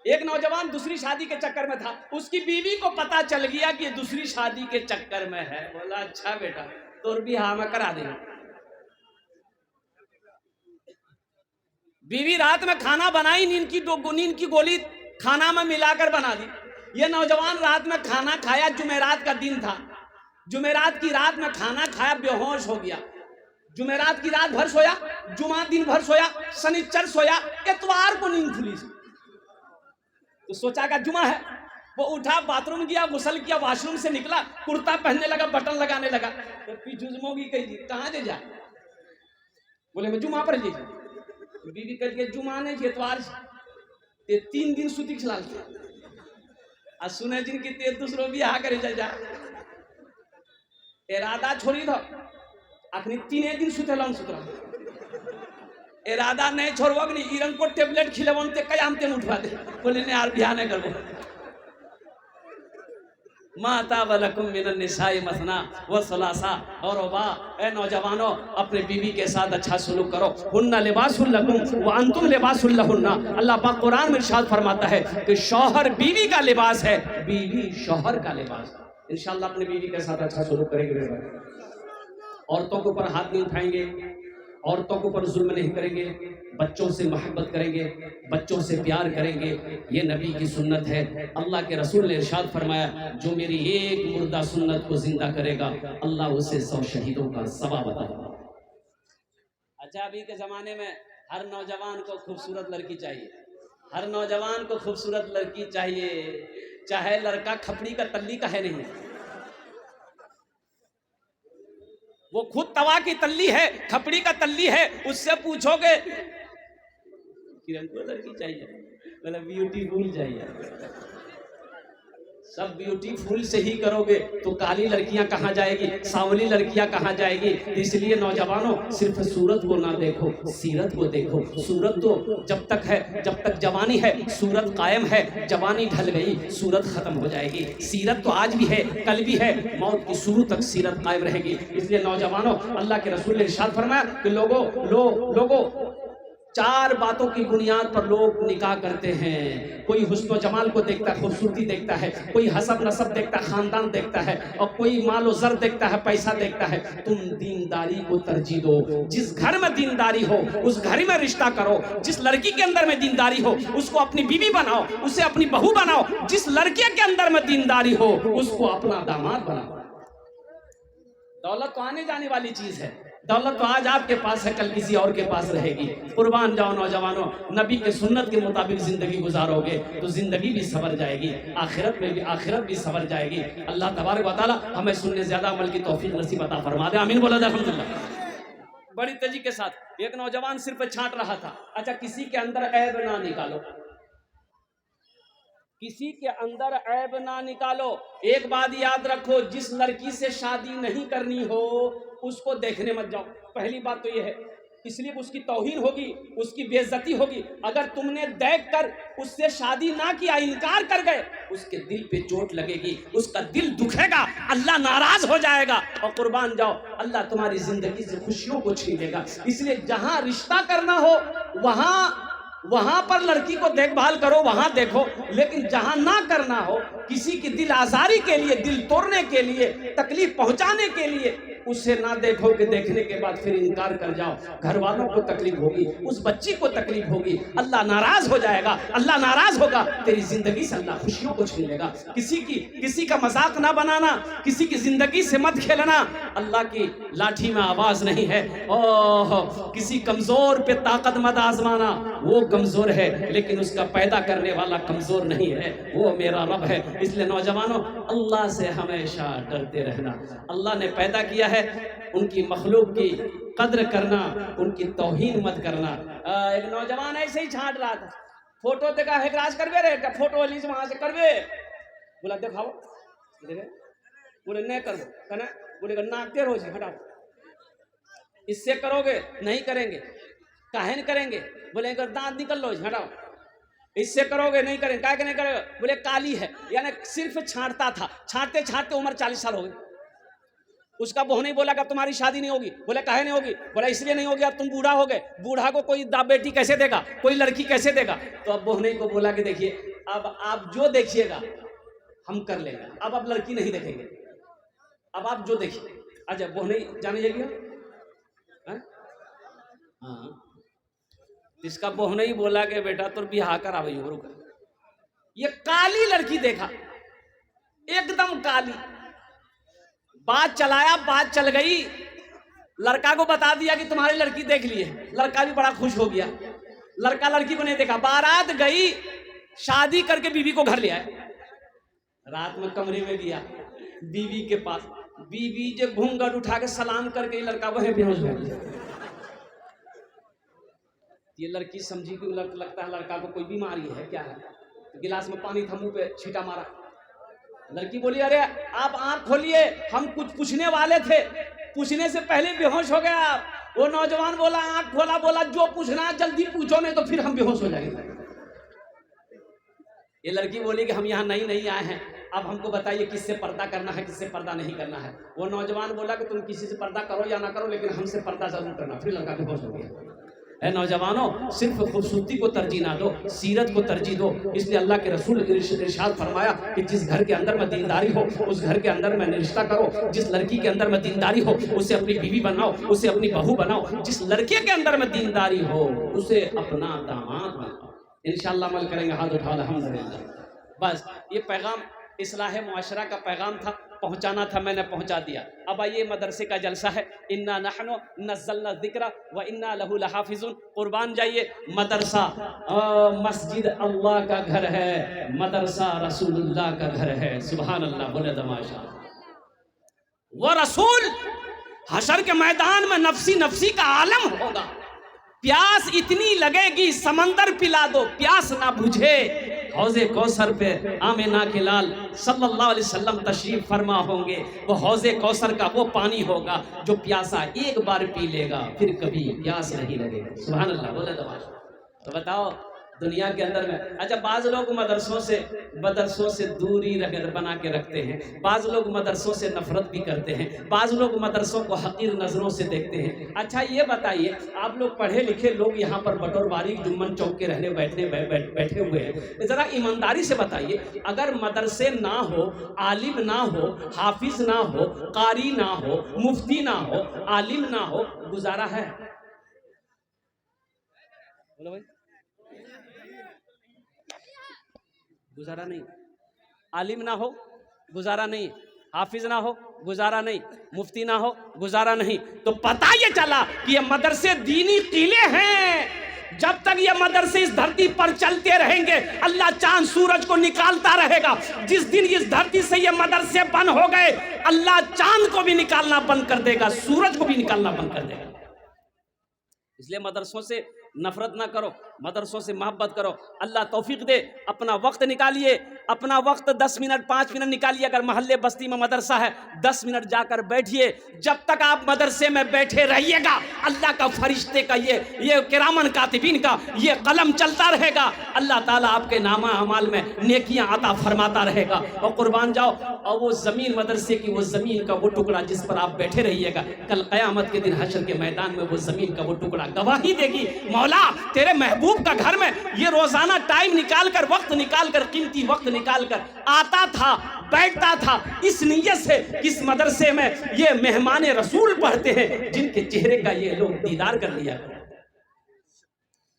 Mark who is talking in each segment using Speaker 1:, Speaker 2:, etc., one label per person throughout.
Speaker 1: ایک نوجوان دوسری شادی کے چکر میں تھا، اس کی بیوی کو پتا چل گیا کہ یہ دوسری شادی کے چکر میں ہے. بولا اچھا بیٹا تو بھی ہاں میں کرا دیں گا. بیوی رات میں کھانا بنائی، نیند کی گولی کھانا میں ملا کر بنا دی. یہ نوجوان رات میں کھانا کھایا، جمعرات کا دن تھا، جمعرات کی رات میں کھانا کھایا، بے ہوش ہو گیا. جمعرات کی رات بھر سویا، جمعہ دن بھر سویا، سنیچر سویا، اتوار کو نیند کھلی. تو سوچا کہ جمعہ ہے. وہ اٹھا، باتھ روم گیا، غسل کیا، واش روم سے نکلا، کرتا پہننے لگا، بٹن لگانے لگا. تو جزموں کی کہی کہاں دے جا؟ بولے میں جمعہ پر لے جا. بیوی کہہ کے جمعہ نے اتوار تے 3 دن سوتی کھلال کیا. اور سنے جن کی تے دوسروں بھی آ کر جا ارادہ چھوڑی دو اخنی 3 دن سوتے لون سوترا ارادہ نہیں چھوڑو کہ نہیں ایرن کو ٹیبلیٹ کھلے تے قیامتے میں اٹھوا دے. بولے نہیں یار بیانے کرو. ما طاب لکم من النساء مثنا وثلاثا ورباع. اے نوجوانوں اپنے بیوی کے ساتھ اچھا سلوک کرو. ہن لباس لکم وانتم لباس لہن. اللہ پاک قرآن میں ارشاد فرماتا ہے کہ شوہر بیوی کا لباس ہے، بیوی شوہر کا لباس ہے. انشاءاللہ اپنے بیوی کے ساتھ اچھا سلوک کریں گے. عورتوں کے اوپر ہاتھ نہیں اٹھائیں گے، عورتوں کے اوپر ظلم نہیں کریں گے، بچوں سے محبت کریں گے، بچوں سے پیار کریں گے. یہ نبی کی سنت ہے. اللہ کے رسول نے ارشاد فرمایا جو میری ایک مردہ سنت کو زندہ کرے گا اللہ اسے 100 شہیدوں کا ثواب عطا کرے گا. اچھا ابھی کے زمانے میں ہر نوجوان کو خوبصورت لڑکی چاہیے، ہر نوجوان کو خوبصورت لڑکی چاہیے، چاہے لڑکا کھپڑی کا تلی کا ہے نہیں. وہ خود توا کی تلی ہے، کھپڑی کا تلی ہے. اس سے پوچھو گے کرن کو لڑکی چاہیے، مطلب بیوٹیفل چاہیے. سب بیوٹیفل سے ہی کرو گے تو کالی لڑکیاں کہاں جائے گی، سانولی لڑکیاں کہاں جائے گی. اس لیے نوجوانوں صرف صورت کو نہ دیکھو، سیرت کو دیکھو. صورت تو جب تک ہے، جب تک جوانی ہے صورت قائم ہے، جوانی ڈھل گئی صورت ختم ہو جائے گی. سیرت تو آج بھی ہے، کل بھی ہے، موت کی شروع تک سیرت قائم رہے گی. اس لیے نوجوانوں اللہ کے رسول نے ارشاد فرمایا کہ لوگوں 4 باتوں کی بنیاد پر لوگ نکاح کرتے ہیں. کوئی حسن و جمال کو دیکھتا ہے، خوبصورتی دیکھتا ہے، کوئی حسب نسب دیکھتا ہے، خاندان دیکھتا ہے، اور کوئی مال و زر دیکھتا ہے، پیسہ دیکھتا ہے. تم دینداری کو ترجیح دو. جس گھر میں دینداری ہو اس گھر میں رشتہ کرو. جس لڑکی کے اندر میں دینداری ہو اس کو اپنی بیوی بناؤ، اسے اپنی بہو بناؤ. جس لڑکے کے اندر میں دینداری ہو اس کو اپنا داماد بناؤ. دولت تو آنے جانے والی چیز ہے، دولت تو آج آپ کے پاس ہے، کل کسی اور کے پاس رہے گی. قربان جاؤ نوجوانوں، نبی کے سنت کے مطابق زندگی گزارو گے تو زندگی بھی سنور جائے گی، آخرت بھی سنور جائے گی. اللہ تبارک و تعالی ہمیں سننے زیادہ عمل کی توفیق نصیب عطا فرما دے. آمین بولا جائے الحمدللہ. بڑی تیزی کے ساتھ ایک نوجوان صرف چھانٹ رہا تھا. اچھا کسی کے اندر عیب نہ نکالو، کسی کے اندر عیب نہ نکالو. ایک بات یاد رکھو، جس لڑکی سے شادی نہیں کرنی ہو اس کو دیکھنے مت جاؤ. پہلی بات تو یہ ہے، اس لیے اس کی توہین ہوگی، اس کی بے عزتی ہوگی. اگر تم نے دیکھ کر اس سے شادی نہ کیا، انکار کر گئے، اس کے دل پہ چوٹ لگے گی، اس کا دل دکھے گا، اللہ ناراض ہو جائے گا. اور قربان جاؤ اللہ تمہاری زندگی سے خوشیوں کو چھین لے گا. اس لیے جہاں رشتہ کرنا ہو وہاں پر لڑکی کو دیکھ بھال کرو، وہاں دیکھو. لیکن جہاں نہ کرنا ہو، کسی کی دل آزاری کے لیے، دل توڑنے کے لیے، تکلیف پہنچانے کے لیے اسے نہ دیکھو کہ دیکھنے کے بعد پھر انکار کر جاؤ. گھر والوں کو تکلیف ہوگی، اس بچی کو تکلیف ہوگی، اللہ ناراض ہو جائے گا. اللہ ناراض ہوگا، تیری زندگی سے اللہ خوشیوں کو چھین لے گا. کسی کا مذاق نہ بنانا، کسی کی زندگی سے مت کھیلنا. اللہ کی لاٹھی میں آواز نہیں ہے. کسی کمزور پہ طاقت مت آزمانا. وہ کمزور ہے لیکن اس کا پیدا کرنے والا کمزور نہیں ہے، وہ میرا رب ہے. اس لیے نوجوانوں اللہ سے ہمیشہ ڈرتے رہنا. اللہ نے پیدا کیا ہے، ان کی مخلوق کی قدر کرنا، ان کی توہین مت کرنا. ایک نوجوان ایسے ہی چھانٹ رہا تھا، فوٹو دیکھا ہے راج کروے رے فوٹو لیز وہاں سے کروے. بولا دکھاؤ، بولے نہیں کرو کہنا، بولے گا ناکتے روز ہٹاؤ. اس سے کرو گے نہیں کریں گے، کاہن کریں گے، بولے اگر دانت نکل لو ہٹاؤ. اس سے کرو گے نہیں کریں گے، کہا کہ نہیں کرے گا، بولے کالی ہے. یعنی صرف چھانٹتا تھا، چھانٹتے چھانٹتے عمر 40 سال ہو گئی. اس کا بہو نہیں بولا کہ تمہاری شادی نہیں ہوگی. بولے کاہے نہیں ہوگی؟ بولا اس لیے نہیں ہوگی اب تم بوڑھا ہو گئے. بوڑھا کو کوئی بیٹی کیسے دے گا، کوئی لڑکی کیسے دے گا؟ تو اب بہنے کو بولا کہ دیکھیے اب آپ جو دیکھیے گا ہم کر لیں گے، اب آپ لڑکی نہیں دیکھیں گے، اب آپ جو دیکھیے. اچھا وہ نہیں جانے جائے گا. ہاں اس کا بہو نہیں بولا کہ بیٹا تو بیاہ کر آ گئی ہو رکا. یہ کالی لڑکی دیکھا، ایک دم کالی. بات چلایا، بات چل گئی، لڑکا کو بتا دیا کہ تمہاری لڑکی دیکھ لی ہے. لڑکا بھی بڑا خوش ہو گیا. لڑکا لڑکی کو نہیں دیکھا. بارات گئی، شادی کر کے بیوی کو گھر لے آئے. رات میں کمرے میں گیا بیوی کے پاس. بیوی جو گھونگھٹ اٹھا کے سلام کر کے لڑکا وہ بے ہوش ہو گیا. یہ لڑکی سمجھی کہ لگتا ہے لڑکا کو کوئی بیماری ہے کیا ہے. گلاس میں پانی تھا، منہ پہ چھینٹا مارا. لڑکی بولی ارے آپ آنکھ کھولیے، ہم کچھ پوچھنے والے تھے. پوچھنے سے پہلے بے ہوش ہو گیا. وہ نوجوان بولا آنکھ کھولا، بولا جو پوچھنا ہے جلدی پوچھو نہیں تو پھر ہم بے ہوش ہو جائیں گے. یہ لڑکی بولی کہ ہم یہاں نہیں آئے ہیں، اب ہم کو بتائیے کس سے پردہ کرنا ہے کس سے پردہ نہیں کرنا ہے. وہ نوجوان بولا کہ تم کسی سے پردہ کرو یا نہ کرو لیکن ہم سے پردہ ضرور کرنا. پھر لڑکا بے ہوش ہو گیا. اے نوجوانوں، صرف خوبصورتی کو ترجیح نہ دو، سیرت کو ترجیح دو. اس لیے اللہ کے رسول ارشاد فرمایا کہ جس گھر کے اندر میں دینداری ہو اس گھر کے اندر میں رشتہ کرو. جس لڑکی کے اندر میں دینداری ہو اسے اپنی بیوی بناؤ، اسے اپنی بہو بناؤ. جس لڑکے کے اندر میں دینداری ہو اسے اپنا داماد بناؤ. انشاءاللہ عمل کریں گے. ہاتھ اٹھا الحمدللہ. بس یہ پیغام اصلاح معاشرہ کا پیغام تھا، پہنچانا تھا، میں نے پہنچا دیا. اب آئیے مدرسے کا جلسہ ہے. انا نحن نزلنا الذکر وانا لہ لحافظون. قربان جائیے. مدرسہ مسجد اللہ کا گھر ہے، مدرسہ رسول اللہ کا گھر ہے. سبحان اللہ. بولے تماشا. وہ رسول حشر کے میدان میں نفسی نفسی کا عالم ہوگا. پیاس اتنی لگے گی سمندر پلا دو پیاس نہ بجھے. حوض کوثر پہ آمنہ کے لال صلی اللہ علیہ وسلم تشریف فرما ہوں گے. وہ حوض کوثر کا وہ پانی ہوگا جو پیاسا ایک بار پی لے گا پھر کبھی پیاس نہیں لگے گا. سبحان اللہ. بولے تو بتاؤ دنیا کے اندر میں. اچھا بعض لوگ مدرسوں سے دوری بنا کے رکھتے ہیں، بعض لوگ مدرسوں سے نفرت بھی کرتے ہیں، بعض لوگ مدرسوں کو حقیر نظروں سے دیکھتے ہیں. اچھا یہ بتائیے آپ لوگ پڑھے لکھے لوگ یہاں پر بٹور باری جمن چوک کے رہنے بیٹھے ہوئے ہیں، ذرا ایمانداری سے بتائیے اگر مدرسے نہ ہو، عالم نہ ہو، حافظ نہ ہو، قاری نہ ہو، مفتی نہ ہو، عالم نہ ہو، گزارا ہے؟ بولو بھائی. گزارا نہیں. عالم نہ ہو گزارا نہیں، حافظ نہ ہو گزارا نہیں، مفتی نہ ہو گزارا نہیں. تو پتہ یہ چلا کہ یہ مدرسے دینی قلعے ہیں. جب تک یہ مدرسے اس دھرتی پر چلتے رہیں گے اللہ چاند سورج کو نکالتا رہے گا. جس دن اس دھرتی سے یہ مدرسے بند ہو گئے اللہ چاند کو بھی نکالنا بند کر دے گا، سورج کو بھی نکالنا بند کر دے گا. اس لیے مدرسوں سے نفرت نہ کرو، مدرسوں سے محبت کرو. اللہ توفیق دے. اپنا وقت نکالیے، اپنا وقت 10 منٹ 5 منٹ نکالیے. اگر محلے بستی میں مدرسہ ہے 10 منٹ جا کر بیٹھیے. جب تک آپ مدرسے میں بیٹھے رہیے گا اللہ کا فرشتے کا یہ کرامن کاتبین کا یہ قلم چلتا رہے گا. اللہ تعالیٰ آپ کے نامہ اعمال میں نیکیاں عطا فرماتا رہے گا. اور قربان جاؤ. اور وہ زمین مدرسے کی وہ زمین کا وہ ٹکڑا جس پر آپ بیٹھے رہیے گا کل قیامت کے دن حشر کے میدان میں وہ زمین کا وہ ٹکڑا گواہی دے گی مولا تیرے محبوب کا گھر میں یہ روزانہ ٹائم نکال کر وقت نکال کر قیمتی وقت نکال کر آتا تھا بیٹھتا تھا اس نیت سے اس مدرسے میں یہ مہمان رسول پڑھتے ہیں جن کے چہرے کا یہ لوگ دیدار کر لیا.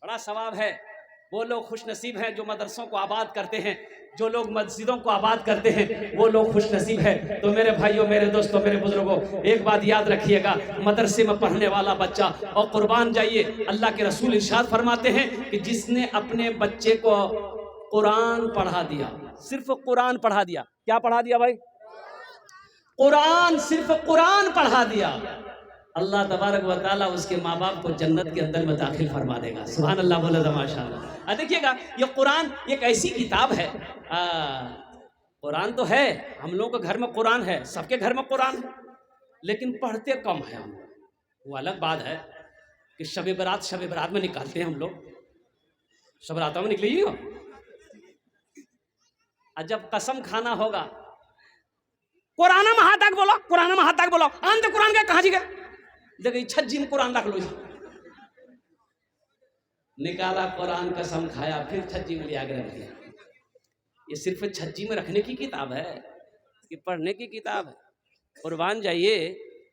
Speaker 1: بڑا ثواب ہے. وہ لوگ خوش نصیب ہیں جو مدرسوں کو آباد کرتے ہیں، جو لوگ مسجدوں کو آباد کرتے ہیں وہ لوگ خوش نصیب ہیں. تو میرے بھائیوں، میرے دوستوں، میرے بزرگوں، ایک بات یاد رکھیے گا مدرسے میں پڑھنے والا بچہ اور قربان جائیے اللہ کے رسول ارشاد فرماتے ہیں کہ جس نے اپنے بچے کو قرآن پڑھا دیا، صرف قرآن پڑھا دیا. کیا پڑھا دیا بھائی؟ قرآن. صرف قرآن پڑھا دیا اللہ تبارک و تعالیٰ اس کے ماں باپ کو جنت کے اندر میں داخل فرما دے گا. سبحان اللہ. بولے ماشاء اللہ. دیکھیے گا یہ قرآن ایک ایسی کتاب ہے. قرآن تو ہے، ہم لوگوں کے گھر میں قرآن ہے، سب کے گھر میں قرآن ہے، لیکن پڑھتے کم ہیں ہم. وہ الگ بات ہے کہ شب برات میں نکالتے ہیں ہم لوگ. شب براتوں میں نکلی ہو. جب قسم کھانا ہوگا قرآن میں ہاتھ تک بولو، قرآن میں ہاتھ تک بولو. آن تو قرآن کے کہاں جی گئے دیکھیں چھجی میں قرآن رکھ لو جی. نکالا قرآن قسم کھایا پھر چھجی میں لے آگے رکھ دیا. یہ صرف چھجی میں رکھنے کی کتاب ہے، یہ پڑھنے کی کتاب ہے۔ قربان جائیے،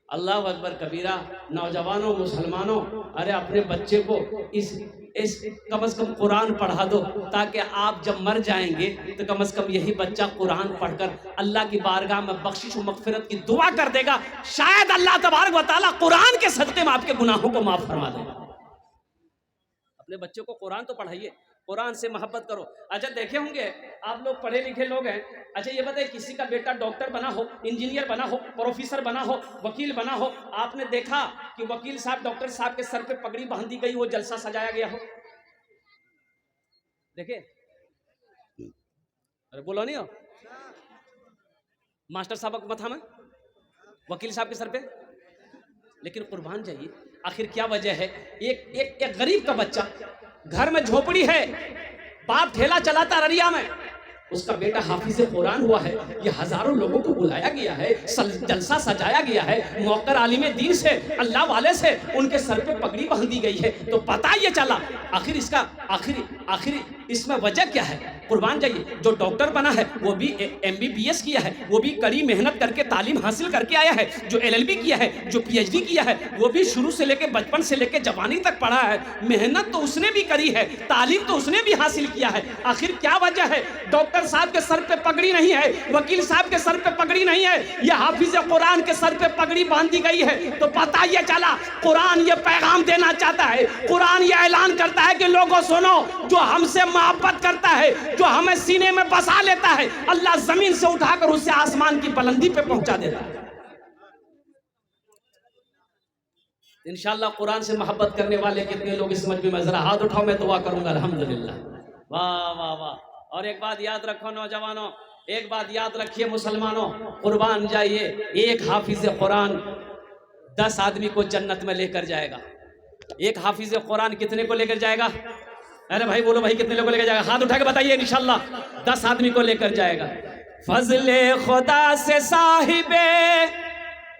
Speaker 1: اللہ اکبر کبیرہ۔ نوجوانوں، مسلمانوں، ارے اپنے بچے کو اس کم از کم قرآن پڑھا دو، تاکہ آپ جب مر جائیں گے تو کم از کم یہی بچہ قرآن پڑھ کر اللہ کی بارگاہ میں بخشش و مغفرت کی دعا کر دے گا، شاید اللہ تبارک و تعالیٰ قرآن کے صدقے میں آپ کے گناہوں کو معاف فرما دے گا۔ اپنے بچوں کو قرآن تو پڑھائیے، قرآن سے محبت کرو۔ اچھا دیکھے ہوں گے آپ لوگ پڑھے لکھے لوگ ہیں، اچھا یہ بتائیے کسی کا بیٹا ڈاکٹر بنا ہو، انجینئر بنا ہو، پروفیسر بنا ہو، وکیل بنا ہو، آپ نے دیکھا کہ وکیل صاحب ڈاکٹر صاحب کے سر پہ پگڑی باندھ دی گئی، وہ جلسہ سجایا گیا ہو؟ دیکھیں، ارے بولو نہیں ہو، ماسٹر صاحب کو متھا میں وکیل صاحب کے سر پہ؟ لیکن قربان جائیے، آخر کیا وجہ ہے؟ ایک غریب کا بچہ گھر میں جھوپڑی ہے، باپ ٹھیلا چلاتا رریا میں، اس کا بیٹا حافظ قرآن ہوا ہے، یہ ہزاروں لوگوں کو بلایا گیا ہے، جلسہ سجایا گیا ہے، موقر عالم دین سے، اللہ والے سے ان کے سر پہ پگڑی باندھی گئی ہے، تو پتہ یہ چلا آخر اس کا آخر اس میں وجہ کیا ہے؟ قربان جائیے، جو ڈاکٹر بنا ہے وہ بھی MBBS کیا ہے، وہ بھی کڑی محنت کر کے تعلیم حاصل کر کے آیا ہے، جو LLB کیا ہے، جو PhD کیا ہے، وہ بھی شروع سے لے کے بچپن سے لے کے جوانی تک پڑھا ہے، محنت تو اس نے بھی کری ہے، تعلیم تو اس نے بھی حاصل کیا ہے، آخر کیا وجہ ہے؟ ڈاکٹر صاحب کے سر پہ پگڑی نہیں ہے، وکیل صاحب کے سر پہ پگڑی نہیں ہے، یہ حافظ قرآن کے سر پہ پگڑی باندھی گئی ہے، تو پتہ یہ چلا قرآن یہ پیغام دینا چاہتا ہے، قرآن یہ اعلان کرتا ہے کہ لوگوں سنو، جو ہم سے محبت کرتا ہے، جو ہمیں سینے میں بسا لیتا ہے، اللہ زمین سے اٹھا کر اسے آسمان کی بلندی پہ پہنچا دیتا ہے۔ انشاءاللہ قرآن سے محبت کرنے والے کتنے لوگ اس مجمع میں؟ ذرا ہاتھ اٹھاؤ، میں دعا کروں گا الحمدللہ۔ واہ واہ واہ۔ اور ایک بات یاد رکھو نوجوانوں، ایک بات یاد رکھیے مسلمانوں، قربان جائیے، ایک حافظ قرآن 10 آدمی کو جنت میں لے کر جائے گا۔ ایک حافظ قرآن کتنے کو لے کر جائے گا؟ ارے بھائی بولو بھائی، کتنے لوگوں کو لے کر جائے گا؟ ہاتھ اٹھا کے بتائیے۔ انشاءاللہ 10 آدمی کو لے کر جائے گا۔ فضل خدا سے صاحب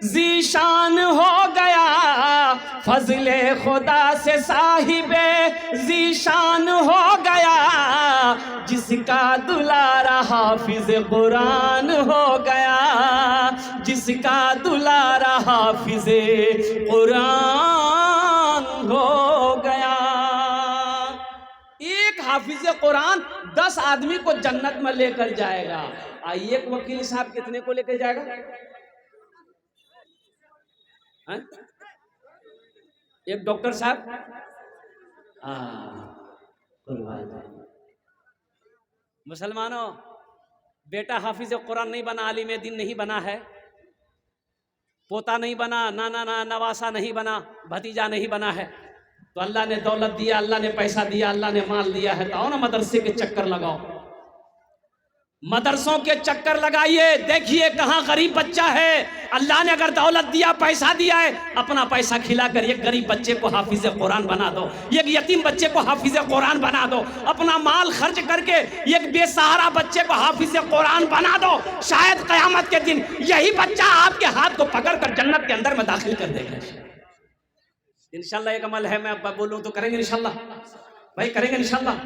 Speaker 1: ذیشان ہو گیا، فضل خدا سے صاحب ذیشان ہو گیا، جس کا دلارا حافظ قرآن ہو گیا، جس کا دلارا حافظ قرآن ہو گیا۔ ایک حافظ قرآن 10 آدمی کو جنت میں لے کر جائے گا۔ آئیے، ایک وکیل صاحب کتنے کو لے کر جائے گا؟ ایک ڈاکٹر صاحب، مسلمانوں، بیٹا حافظ قرآن نہیں بنا، عالم دین نہیں بنا ہے، پوتا نہیں بنا، نانا نواسا نہیں بنا، بھتیجا نہیں بنا ہے، تو اللہ نے دولت دیا، اللہ نے پیسہ دیا، اللہ نے مال دیا ہے، تو آؤ نا مدرسے کے چکر لگاؤ، مدرسوں کے چکر لگائیے، دیکھیے کہاں غریب بچہ ہے۔ اللہ نے اگر دولت دیا، پیسہ دیا ہے، اپنا پیسہ کھلا کر ایک غریب بچے کو حافظ قرآن بنا دو، ایک یتیم بچے کو حافظ قرآن بنا دو، اپنا مال خرچ کر کے ایک بے سہارا بچے کو حافظ قرآن بنا دو، شاید قیامت کے دن یہی بچہ آپ کے ہاتھ کو پکڑ کر جنت کے اندر میں داخل کر دے گا۔ انشاءاللہ ایک عمل ہے، میں اب بولوں تو کریں گے انشاءاللہ بھائی، کریں گے انشاءاللہ۔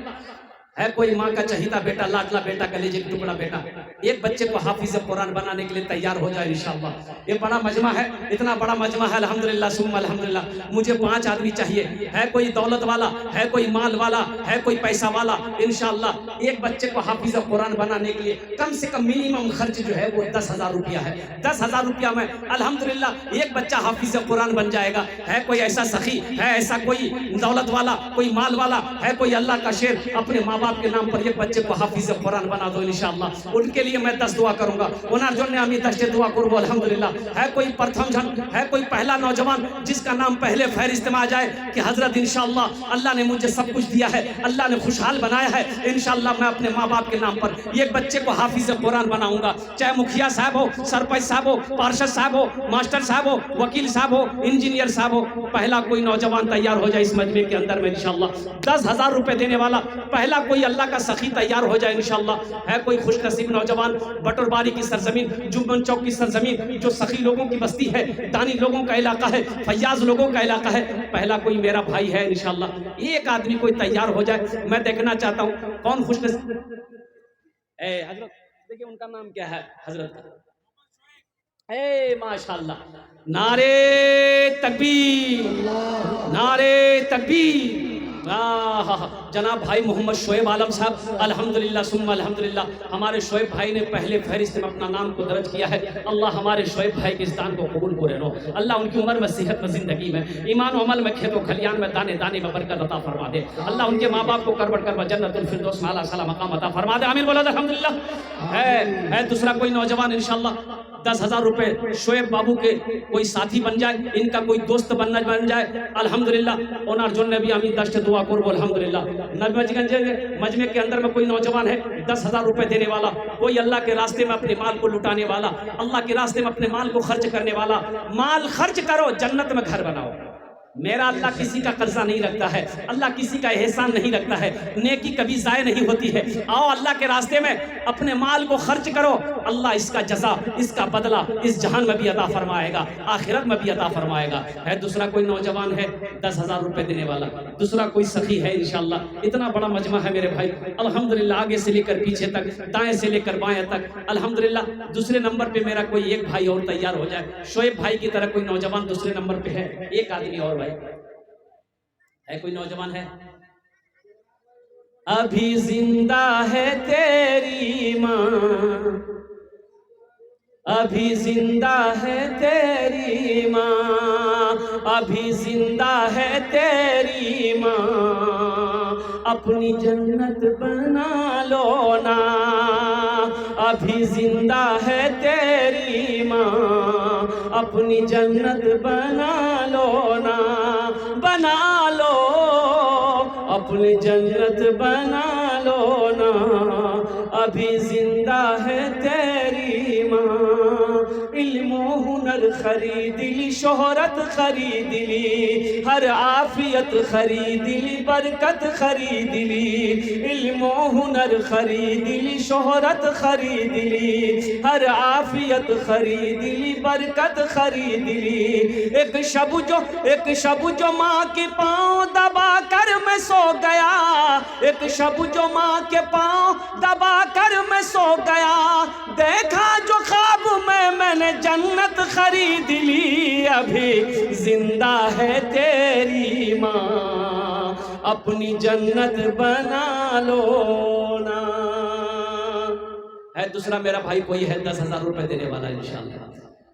Speaker 1: ہے کوئی ماں کا چہیتا بیٹا، لاڈلا بیٹا، کلیجے کا ٹکڑا بیٹا، ایک بچے کو حافظ قرآن بنانے کے لیے تیار ہو جائے انشاءاللہ۔ یہ بڑا مجمع ہے، اتنا بڑا مجمع ہے، الحمدللہ ثم الحمدللہ۔ مجھے 5 آدمی چاہیے، ہے کوئی دولت والا، ہے کوئی مال والا، ہے کوئی پیسہ والا، انشاءاللہ ایک بچے کو حافظ قرآن بنانے کے لیے کم سے کم منیمم خرچ جو ہے وہ 10,000 روپیہ ہے۔ 10,000 روپیہ میں الحمدللہ ایک بچہ حافظ قرآن بن جائے گا۔ ہے کوئی ایسا سخی، ہے ایسا کوئی دولت والا، کوئی مال والا، ہے کوئی اللہ کا شیر، اپنے ماں باپ کے نام پر ایک بچے کو حافظ قرآن بنا دو انشاءاللہ۔ ان کے لیے میں 10 دعا کروں گا، انہاں جو نے امی 10 دعا کرو الحمدللہ۔ ہے کوئی پرتھم جن، ہے کوئی پہلا نوجوان جس کا نام پہلے فہرست میں آ جائے کہ حضرت انشاءاللہ اللہ نے مجھے سب کچھ دیا ہے، اللہ نے خوشحال بنایا ہے، انشاءاللہ میں اپنے ماں باپ کے نام پر ایک بچے کو حافظ قرآن بناؤں گا، چاہے مکھیا صاحب ہو، سرپنچ صاحب ہو، پارشد صاحب ہو، ماسٹر صاحب ہو، وکیل صاحب ہو، انجینئر صاحب ہو، پہلا کوئی نوجوان تیار ہو جائے اس مجمع کے اندر میں انشاءاللہ 10,000 روپے دینے والا پہلا کوئی اللہ کا سخی تیار ہو جائے انشاءاللہ۔ ہے کوئی خوش نصیب نوجوان بٹر باری کی سرزمین، جمبن چوک کی سرزمین، جو سخی لوگوں کی بستی ہے، دانی لوگوں کا علاقہ ہے، فیاض لوگوں کا علاقہ ہے، پہلا کوئی میرا بھائی ہے انشاءاللہ۔ ایک آدمی کوئی تیار ہو جائے، میں دیکھنا چاہتا ہوں کون خوش نصیب۔ اے حضرت دیکھیے ان کا نام کیا ہے حضرت کا، اے ماشاءاللہ، نعرے تکبیر، نعرے تکبیر، جناب بھائی محمد شعیب عالم صاحب الحمدللہ ثم الحمدللہ، ہمارے شعیب بھائی نے پہلے فہرست میں اپنا نام کو درج کیا ہے۔ اللہ ہمارے شعیب بھائی کے اس دان کو قبول کو رہنو، اللہ ان کی عمر میں صحت میں زندگی میں ایمان و عمل میں کھیت و کھلیان میں دانے دانے میں برکت عطا فرما دے، اللہ ان کے ماں باپ کو کربٹ کربٹ جنت الفردوس میں اعلیٰ صلاح مقام عطا فرما دے، آمین بولا الحمدللہ۔ ہے دوسرا کوئی نوجوان انشاءاللہ 10,000 روپے شعیب بابو کے کوئی ساتھی بن جائے، ان کا کوئی دوست بن جائے الحمدللہ، انار جن نے بھی امین داشت دعا کرو الحمدللہ۔ مجمع کے اندر میں کوئی نوجوان ہے 10,000 روپے دینے والا، کوئی اللہ کے راستے میں اپنے مال کو لٹانے والا، اللہ کے راستے میں اپنے مال کو خرچ کرنے والا، مال خرچ کرو جنت میں گھر بناؤ۔ میرا اللہ کسی کا قرضہ نہیں رکھتا ہے، اللہ کسی کا احسان نہیں رکھتا ہے، نیکی کبھی ضائع نہیں ہوتی ہے۔ آؤ اللہ کے راستے میں اپنے مال کو خرچ کرو، اللہ اس کا جزا، اس کا بدلہ اس جہان میں بھی عطا فرمائے گا، آخرت میں بھی عطا فرمائے گا۔ ہے دوسرا کوئی نوجوان ہے 10,000 روپے دینے والا، دوسرا کوئی سخی ہے انشاءاللہ۔ اتنا بڑا مجمع ہے میرے بھائی الحمدللہ، آگے سے لے کر پیچھے تک، دائیں سے لے کر بائیں تک الحمدللہ۔ دوسرے نمبر پہ میرا کوئی ایک بھائی اور تیار ہو جائے، شعیب بھائی کی طرح کوئی نوجوان دوسرے نمبر پہ ہے، ایک آدمی اور ہے کوئی نوجوان ہے؟ ابھی زندہ ہے تیری ماں، ابھی زندہ ہے تیری ماں، ابھی زندہ ہے تیری ماں، اپنی جنت بنا لو نا، ابھی زندہ ہے تیری ماں، اپنی جنت بنا لو نا، بنا لو اپنی جنت بنا لو نا، ابھی زندہ ہے تیری ماں، علم و ہنر خرید لی، شہرت خرید لی، ہر عافیت خرید لی، برکت خرید لی، علم و ہنر خرید لی، شہرت خرید لی، ہر عافیت خرید لی، برکت خرید لی۔ ایک شب جو ماں کے پاؤں دبا کر میں سو گیا، ایک شب جو ماں کے پاؤں دبا کر میں سو گیا، دیکھا جو خواب میں نے جنت خرید لی، ابھی زندہ ہے تیری ماں، اپنی جنت بنا لو نا۔ ہے دوسرا میرا بھائی کوئی ہے 10,000 روپے دینے والا انشاءاللہ،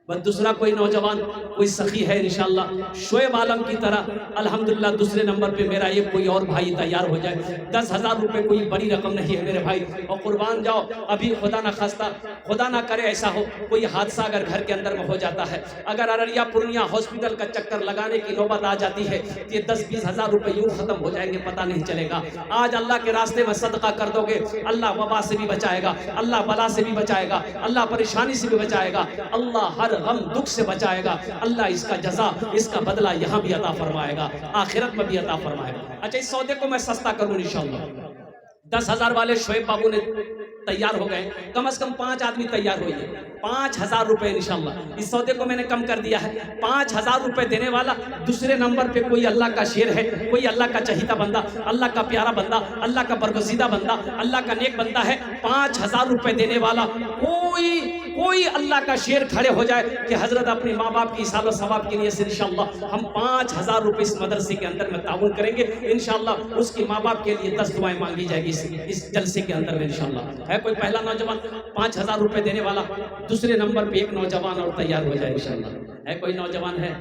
Speaker 1: بس دوسرا کوئی نوجوان کوئی سخی ہے انشاءاللہ شعیب عالم کی طرح الحمدللہ۔ دوسرے نمبر پہ میرا ایک کوئی اور بھائی تیار ہو جائے، 10,000 روپے کوئی بڑی رقم نہیں ہے میرے بھائی، اور قربان جاؤ۔ ابھی خدا نہ خواستہ، خدا نہ کرے ایسا ہو کوئی حادثہ اگر گھر کے اندر میں ہو جاتا ہے، اگر ارریا پورنیہ ہاسپٹل کا چکر لگانے کی نوبت آ جاتی ہے، یہ 10-20 ہزار روپے یوں ختم ہو جائیں گے پتہ نہیں چلے گا۔ آج اللہ کے راستے میں صدقہ کر دو گے، اللہ وبا سے بھی بچائے گا، اللہ بلا سے بھی بچائے گا، اللہ پریشانی سے بھی بچائے گا، اللہ ہر غم دکھ سے بچائے گا، اللہ اس کا جزا، اس کا بدلہ یہاں بھی عطا فرمائے گا، آخرت میں بھی عطا فرمائے گا۔ اچھا اس سودے کو میں سستا کروں انشاءاللہ۔ 10,000 والے شعیب بابو نے تیار ہو گئے، کم از کم 5 آدمی تیار ہوئے، 5,000 روپے انشاءاللہ۔ اس سودے کو میں نے کم کر دیا ہے، 5,000 روپے دینے والا دوسرے نمبر پہ کوئی اللہ کا شیر ہے، کوئی اللہ کا چہیتا بندہ، اللہ کا پیارا بندہ، اللہ کا برگزیدہ بندہ، اللہ کا نیک بندہ ہے، 5,000 روپے دینے والا کوئی اللہ کا شیر کھڑے ہو جائے کہ حضرت اپنی ماں باپ کی اصالت ثواب کے لیے سے انشاءاللہ ہم 5,000 روپے اس مدرسے کے اندر میں تعاون کریں گے انشاءاللہ، اس کی ماں باپ کے لیے 10 دعائیں مانگی جائے گی اس جلسے کے اندر میں انشاءاللہ۔ ہے کوئی پہلا نوجوان 5,000 روپے دینے والا؟ دوسرے نمبر پہ ایک نوجوان اور تیار ہو جائے انشاءاللہ۔ ہے کوئی نوجوان ہے؟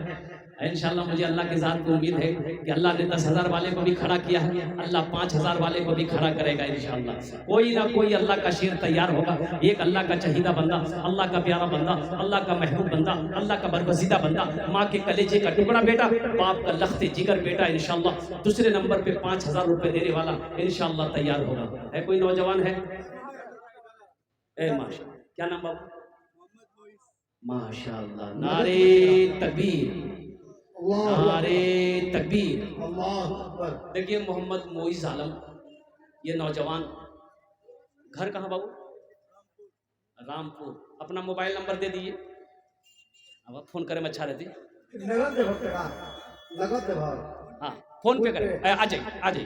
Speaker 1: انشاءاللہ مجھے اللہ کی ذات کو امید ہے کہ اللہ نے 10,000 والے کو بھی کھڑا کیا ہے، اللہ 5,000 والے کو بھی کھڑا کرے گا انشاءاللہ۔ کوئی نہ کوئی اللہ کا شیر تیار ہوگا، ایک اللہ کا چہیدہ بندہ، اللہ کا پیارا بندہ، اللہ کا محبوب بندہ، اللہ کا برگزیدہ بندہ، ماں کے کلیجے کا ٹکڑا بیٹا، باپ کا لخت جگر بیٹا انشاءاللہ دوسرے نمبر پہ 5,000 روپے دینے والا انشاءاللہ تیار ہوگا۔ ہے کوئی نوجوان ہے؟ اے ماشاءاللہ، کیا نام بابا؟ ماشاءاللہ، نعرے تکبیر، نعرے تکبیر۔ دیکھیے محمد معیز عالم یہ نوجوان، گھر کہاں بابو؟ رامپور۔ اپنا موبائل نمبر دے دیئے، اب آپ فون کریں میں اچھا رہتی۔ ہاں فون پہ کرے آ جائیے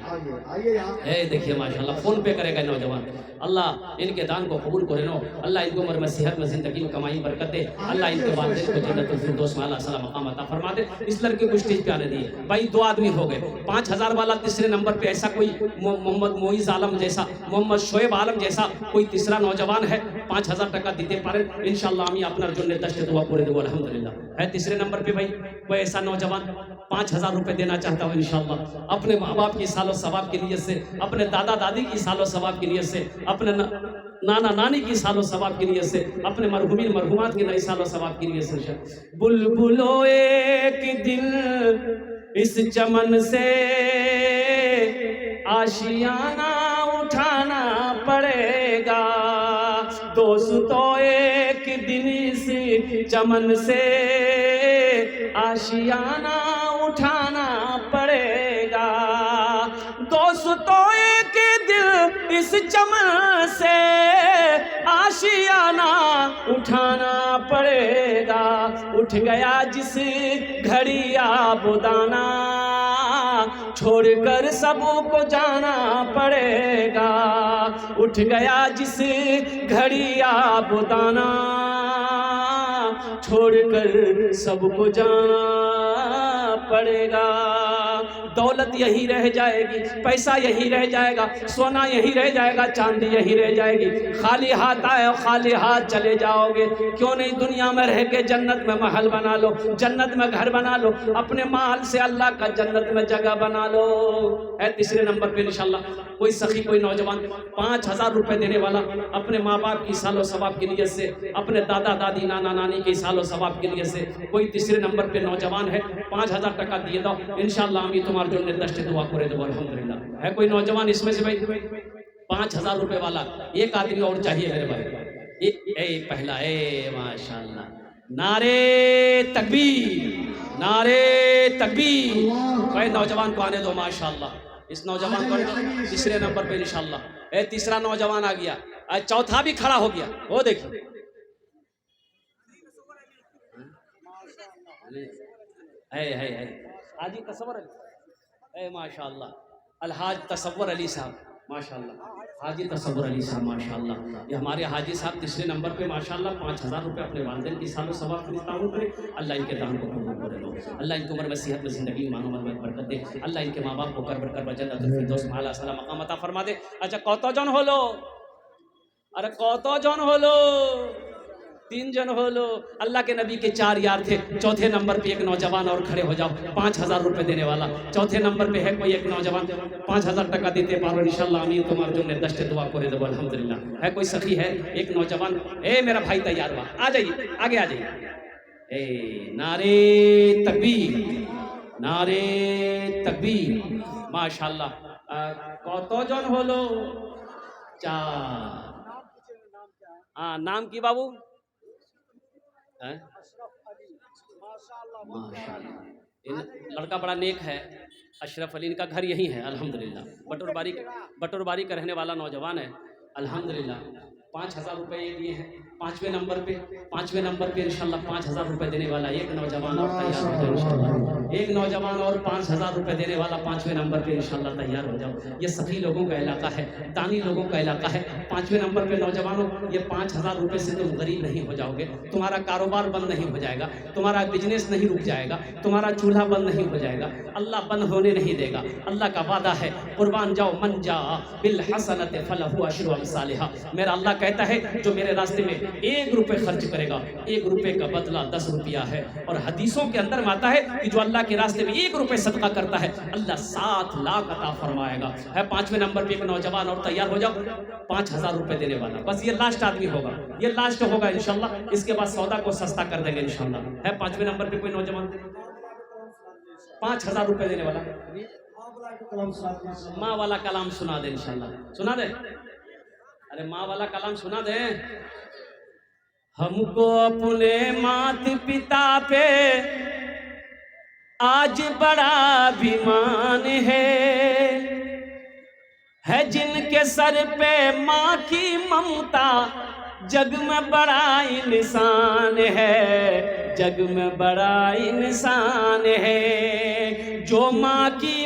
Speaker 1: اے دیکھیے ماشاءاللہ فون پہ کرے گا نوجوان. اللہ ان کے دان کو قبول کرے نو. اللہ ان کو عمر میں صحت میں زندگی میں کمائی برکت دے. اللہ ان کے والدین کو جنت الفردوس میں اللہ تعالیٰ مقام عطا فرما دے. اس لڑکے کو اسٹیج پہ آنے دیے. بھائی 2 آدمی ہو گئے. 5000 والا تیسرے نمبر پہ ایسا کوئی محمد معیز عالم جیسا, محمد شعیب عالم جیسا کوئی تیسرا نوجوان ہے 5000 ٹکا دیتے پارے انشاءاللہ ہم اپنا جنت دشت دعا پورے دو الحمدللہ ہے. تیسرے نمبر پہ بھائی کوئی ایسا نوجوان 5000 روپے دینا چاہتا ہوں انشاءاللہ اپنے ماں باپ کی سال و ثواب کی نیت سے, اپنے دادا دادی کی سال و ثواب کی نیت سے, اپنے نانا نانی کی سال و ثواب کی نیت سے, اپنے مرحومین مرحومات کی نئی سال و ثواب کی نیت سے. بلبلو ایک دن اس چمن سے آشیانہ اٹھانا پڑے گا. دوستو ایک دن اس چمن سے آشیانہ اٹھانا پڑے گا. دوستو ایک دن اس چمن سے آشیانہ اٹھانا پڑے گا. اٹھ گیا جس گھڑی آبودانہ چھوڑ کر سب کو جانا پڑے گا. اٹھ گیا جس گھڑی آبودانہ چھوڑ کر سب کو جانا پڑے گا. دولت یہی رہ جائے گی, پیسہ یہی رہ جائے گا, سونا یہی رہ جائے گا, چاندی یہی رہ جائے گی. خالی ہاتھ آئے اور خالی ہاتھ چلے جاؤ گے. کیوں نہیں دنیا میں رہ کے جنت میں محل بنا لو, جنت میں گھر بنا لو, اپنے مال سے اللہ کا جنت میں جگہ بنا لو. ہے تیسرے نمبر پہ انشاءاللہ کوئی سخی کوئی نوجوان 5000 روپے دینے والا اپنے ماں باپ کی سال و ثواب کی نیت سے, اپنے دادا دادی نانا نانی کی سال و ثواب کی نیت سے کوئی تیسرے نمبر پہ نوجوان ہے 5000 ٹکا دیے دو انشاءاللہ ہم تمہارے جو دشت دعا کرے دو الحمدللہ. ہے کوئی نوجوان اس میں سے بھائی 5000 روپے والا؟ ایک آدمی اور چاہیے میرے بھائی. اے پہلا اے ماشاءاللہ نعرے تکبیر, نعرے تکبیر. بھائی نوجوان کو آنے دو ماشاءاللہ. اس نوجوان کو تیسرے نمبر پہ انشاءاللہ. اے تیسرا نوجوان آ گیا, چوتھا بھی کھڑا ہو گیا. وہ دیکھیں ہے حاجی تصور علی, اے ماشاءاللہ الحاج تصور علی صاحب ماشاءاللہ, حاجی تصور علی صاحب ماشاءاللہ. یہ ہمارے حاجی صاحب تیسرے نمبر پہ ماشاءاللہ 5000 روپے اپنے والدین کی سال و ثواب کی تعاون کرے. اللہ ان کے دان کو قبول کرے لو. اللہ ان کو عمر میں صحت میں زندگی میں مانو میں برکت دے. اللہ ان کے ماں باپ کو کر بر جنت الفردوس میں اعلیٰ سلام مقام عطا فرما دے. اچھا কত জন হলো? ارے কত জন হলো? 3 جن ہولو. اللہ کے نبی کے 4 یار تھے. چوتھے نمبر پہ ایک نوجوان اور کھڑے ہو جاؤ 5000 روپے دینے والا. چوتھے نمبر پہ ہے کوئی ایک نوجوان 5000 ٹکا دیتے پارو انشاءاللہ امین تمہارے جو نے دشت دعا کرے دو الحمدللہ. ہے کوئی سخی ہے ایک نوجوان؟ اے میرا بھائی تیار ہوا, آ جائیے آگے آ جائیے. اے نعرے تکبیر, نعرے تکبیر ماشاءاللہ. কত জন হলো? 4. نام کی بابو؟ لڑکا بڑا نیک ہے, اشرف علی. ان کا گھر یہی ہے الحمدللہ. بٹور باری کا رہنے والا نوجوان ہے الحمدللہ. 5000 روپے یہ دیے ہیں. 5ویں نمبر پہ انشاءاللہ 5000 روپے دینے والا ایک نوجوان اور تیار ہو جائے انشاءاللہ. ایک نوجوان اور 5000 روپے دینے والا 5ویں نمبر پہ انشاءاللہ تیار ہو جاؤ. یہ سخی لوگوں کا علاقہ ہے, دانی لوگوں کا علاقہ ہے. 5ویں نمبر پہ نوجوانوں یہ 5000 روپے سے تم غریب نہیں ہو جاؤ گے. تمہارا کاروبار بند نہیں ہو جائے گا, تمہارا بزنس نہیں رک جائے گا, تمہارا چولہا بند نہیں ہو جائے گا. اللہ بند ہونے نہیں دے گا. اللہ کا وعدہ ہے قربان جاؤ من جا بالحسنۃ فلہ عشر امثالھا. میرا اللہ کہتا ہے جو میرے راستے میں 1 روپے خرچ کرے گا 1 روپے کا بدلہ 10 روپیہ ہے. اور حدیثوں کے اندر میں آتا ہے کہ جو اللہ کے راستے میں 1 روپے صدقہ کرتا ہے اللہ 7 لاکھ عطا فرمائے گا. ہے 5ویں نمبر پہ ایک نوجوان اور تیار ہو جاؤ 5000 روپے دینے والا. بس یہ لاسٹ آدمی ہوگا, یہ لاسٹ ہوگا انشاءاللہ. اس کے بعد سودا کو سستا کر دیں گے انشاءاللہ. ہے 5ویں نمبر پہ کوئی نوجوان 5000 روپے دینے والا؟ ماں والا کلام سنا دے انشاءاللہ. سنا دے, ارے ماں والا کلام سنا دے. ہم کو اپنے مات پتا پہ آج بڑا بیمان ہے جن کے سر پہ ماں کی ممتا جگ میں بڑا انسان ہے, جگ میں بڑا انسان ہے. جو ماں کی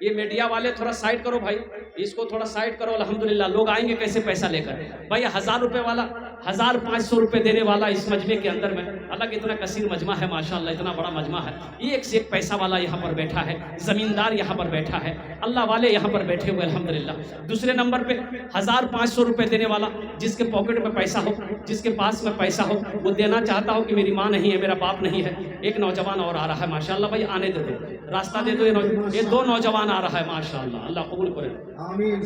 Speaker 1: یہ میڈیا والے تھوڑا سائڈ کرو بھائی، اس کو تھوڑا سائڈ کرو. الحمدللہ لوگ آئیں گے کیسے پیسہ لے کر. بھائی 1000 روپے والا 1500 روپے دینے والا اس مجمع کے اندر میں، اللہ کا اتنا کثیر مجمع ہے ماشاءاللہ، اتنا بڑا مجمع ہے. ایک سے ایک پیسہ والا یہاں پر بیٹھا ہے، زمیندار یہاں پر بیٹھا ہے، اللہ والے یہاں پر بیٹھے ہوئے الحمدللہ. دوسرے نمبر پہ 1500 روپے دینے والا، جس کے پاکٹ میں پیسہ ہو، جس کے پاس میں پیسہ ہو، وہ دینا چاہتا ہو کہ میری ماں نہیں ہے، میرا باپ نہیں ہے. ایک نوجوان اور آ رہا ہے ماشاءاللہ، بھائی آنے دے دو، راستہ دے دو. یہ 2 نوجوان آ رہا ہے ماشاءاللہ، اللہ قبول کرے.
Speaker 2: آمین.